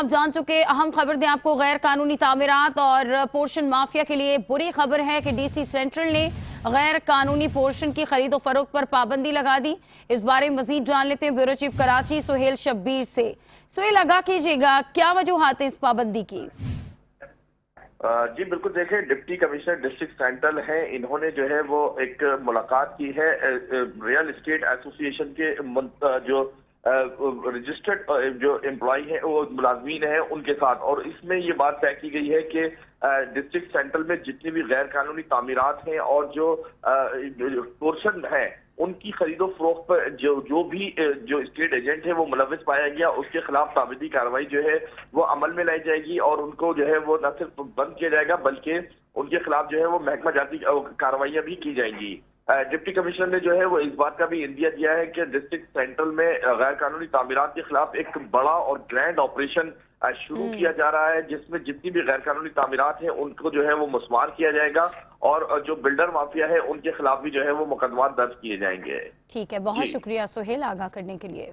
आप जान चुके अहम खबर दें आपको, गैर कानूनी तामीरात और पोर्शन माफिया के लिए बुरी खबर है कि डीसी सेंट्रल ने गैर कानूनी पोर्शन की खरीदो फरोख्त पर पाबंदी लगा दी। इस बारे में मजीद जान लेते हैं ब्यूरो चीफ कराची सुहेल शब्बीर से। सुहेल, आगाह कीजिएगा, क्या वजूहात है इस पाबंदी की? जी बिल्कुल, देखें, डिप्टी कमिश्नर डिस्ट्रिक्ट सेंट्रल हैं, इन्होंने जो है वो एक मुलाकात की है रियल एस्टेट एसोसिएशन के जो रजिस्टर्ड जो एम्प्लॉई हैं, वो मुलाजमीन हैं, उनके साथ। और इसमें ये बात तय की गई है कि डिस्ट्रिक्ट सेंट्रल में जितनी भी गैर कानूनी तामीरात हैं और जो पोर्शन है, उनकी खरीदो फरोख्त पर जो भी जो स्टेट एजेंट है वो मुलविस पाया गया, उसके खिलाफ ताबीदी कार्रवाई जो है वो अमल में लाई जाएगी और उनको जो है वो न सिर्फ बंद किया जाएगा बल्कि उनके खिलाफ जो है वो महकमा जाती कार्रवाइयां भी की जाएंगी। डिप्टी कमिश्नर ने जो है वो इस बात का भी इंदिया दिया है कि डिस्ट्रिक्ट सेंट्रल में गैर कानूनी तामीरात के खिलाफ एक बड़ा और ग्रैंड ऑपरेशन शुरू किया जा रहा है, जिसमें जितनी भी गैर कानूनी तामीरात हैं उनको जो है वो मुस्मार किया जाएगा और जो बिल्डर माफिया है उनके खिलाफ भी जो है वो मुकदमा दर्ज किए जाएंगे। ठीक है, बहुत शुक्रिया सुहेल आगाह करने के लिए।